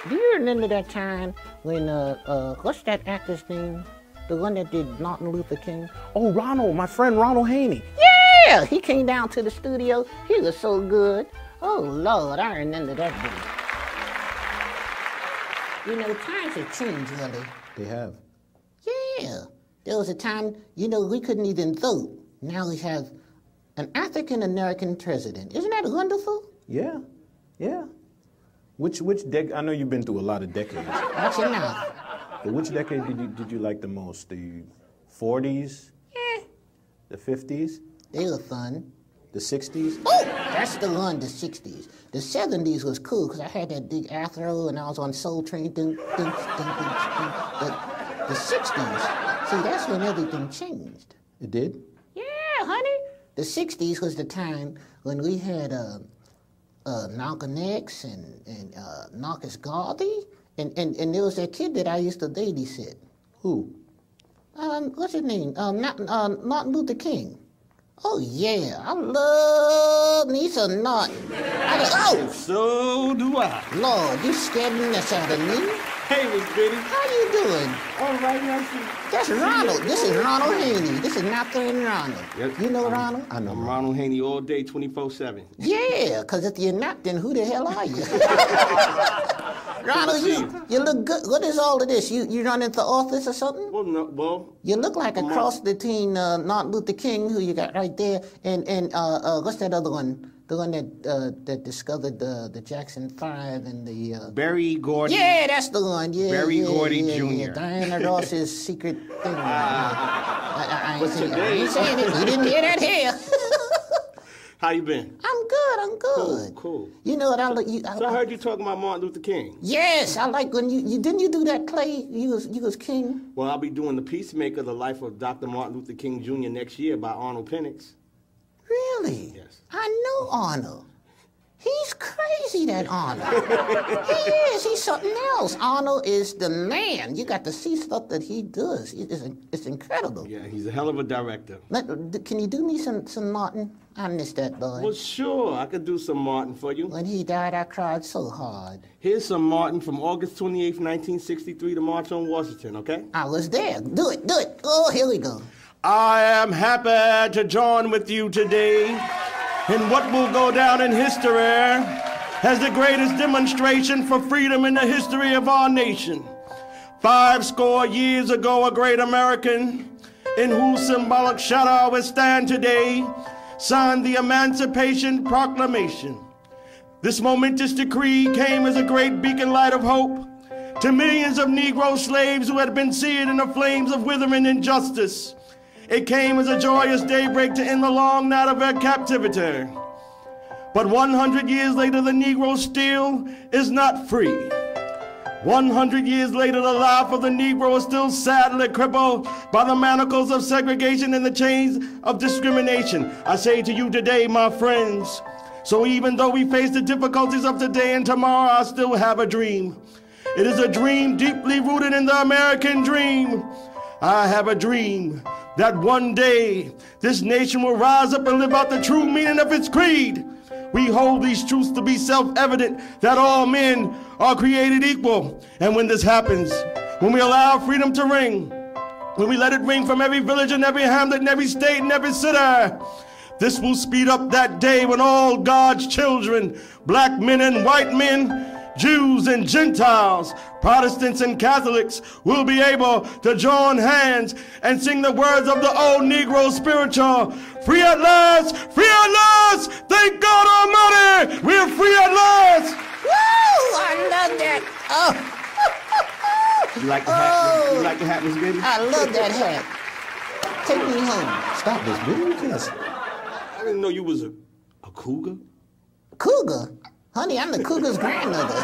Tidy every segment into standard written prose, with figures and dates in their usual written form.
Do you remember that time when what's that actor's name? The one that did Martin Luther King? Oh, Ronald, my friend Ronald Haynie. Yeah, he came down to the studio. He was so good. Oh Lord, I remember that day. You know, times have changed, really. They have. Yeah, there was a time, you know, we couldn't even vote. Now we have an African-American president. Isn't that wonderful? Yeah, yeah. Which I know you've been through a lot of decades. Watch your mouth. But which decade did you like the most? The 40s? Yeah. The 50s? They were fun. The 60s? Oh, that's the one, the 60s. The 70s was cool because I had that big afro and I was on Soul Train. The 60s, see, that's when everything changed. It did? Yeah, honey. The 60s was the time when we had Malcolm X and Marcus Garvey, and there was that kid that I used to babysit. Who? What's his name? Martin Luther King. Oh yeah, I love me some Martin. Oh! So do I. Lord, you scared the mess out of me. Hey, Miss Biddie. How you doing? All right, nice to That's Ronald. This is Ronald Haynie. This is not playing Ronald. Yep. You know Ronald? I know. I'm Ronald Haynie all day, 24/7. Yeah, because if you're not, then who the hell are you? Ronald, you look good. What is all of this? You running for office or something? Well, no, well. You look like a cross between Martin Luther King, who you got right there, and what's that other one? The one that discovered the Jackson 5 and the... Barry Gordy. Yeah, that's the one. Yeah, Barry Gordy Jr. Yeah. Diana Ross's secret thing. I But today... ain't saying it. You didn't hear that here. How you been? I'm good. Cool. You know what I heard you talking about Martin Luther King. Yes, I like when you didn't you do that play? You was King. Well, I'll be doing The Peacemaker, the life of Dr. Martin Luther King Jr. next year by Arnold Penix. Really? Yes. I know Arnold. He's crazy, that Arnold. He is. He's something else. Arnold is the man. You got to see stuff that he does. It's incredible. Yeah, he's a hell of a director. Can you do me some Martin? I miss that boy. Well, sure. I could do some Martin for you. When he died, I cried so hard. Here's some Martin from August 28, 1963, the March on Washington, okay? I was there. Do it. Oh, here we go. I am happy to join with you today in what will go down in history as the greatest demonstration for freedom in the history of our nation. 50 years ago, a great American, in whose symbolic shadow we stand today, signed the Emancipation Proclamation. This momentous decree came as a great beacon light of hope to millions of Negro slaves who had been seared in the flames of withering injustice. It came as a joyous daybreak to end the long night of their captivity. But 100 years later, the Negro still is not free. 100 years later, the life of the Negro is still sadly crippled by the manacles of segregation and the chains of discrimination. I say to you today, my friends, so even though we face the difficulties of today and tomorrow, I still have a dream. It is a dream deeply rooted in the American dream. I have a dream that one day this nation will rise up and live out the true meaning of its creed. We hold these truths to be self-evident, that all men are created equal. And when this happens, when we allow freedom to ring, when we let it ring from every village and every hamlet and every state and every city, this will speed up that day when all God's children, black men and white men, Jews and Gentiles, Protestants and Catholics will be able to join hands and sing the words of the old Negro spiritual. Free at last, thank God Almighty, we're free at last. Woo! I love that. Oh. You like the hat? You like the hat, Miss Biddie? I love that hat. Take me home. Stop this, Biddie. Yes. I didn't know you was a cougar. Cougar? Honey, I'm the cougar's grandmother.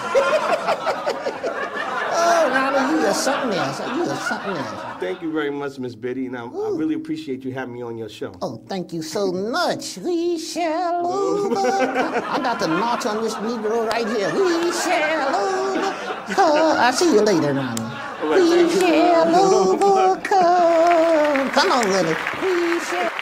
Oh, Ronald, you are something else. You are something else. Thank you very much, Miss Biddie. Now, I really appreciate you having me on your show. Oh, thank you so much. We shall overcome. I'm about to march on this Negro right here. We shall overcome. I'll see you later, Ronald. Right, we shall overcome. Come on with it. We shall.